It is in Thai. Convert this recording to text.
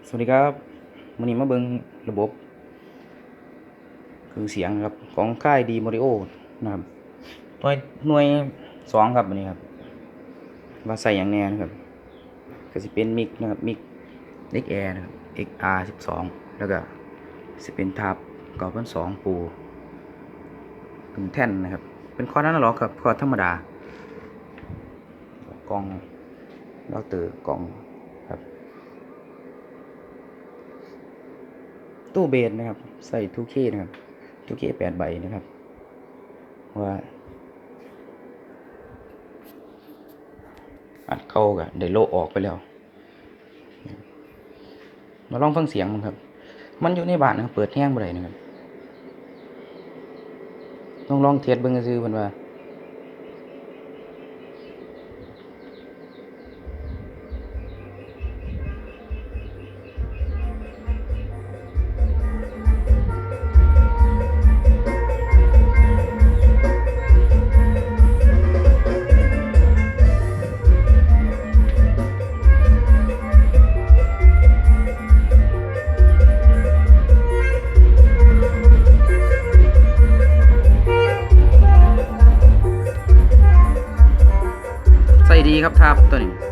สวัสดีครับวันนี้มาเบิ่งระบบเครื่องเสียงครับของค่ายดีโมริโอนะครับหน่วยสองครับวันนี้ครับว่าใส่อย่างแน่นะครับก็จะเป็นมิกนะครับมิก XR นะครับ XR12แล้วก็จะเป็นทับ9.2ปูเป็นแท่นนะครับเป็นคอร์ดนั่นหรอครับคอร์ดธรรมดากล้องเราเตอร์กล้องครับตู้เบสนะครับใส่ 2K นะครับ 2K 8 ใบนะครับว่าอัดเข้ากับได้โลออกไปแล้วมาลองฟังเสียงมันครับมันอยู่ในบ้านนะครับเปิดแห้งบ่ได้นะครับลองเทสเบิ่งซื่อเพิ่นว่าใส่ดีครับทับตัวนี้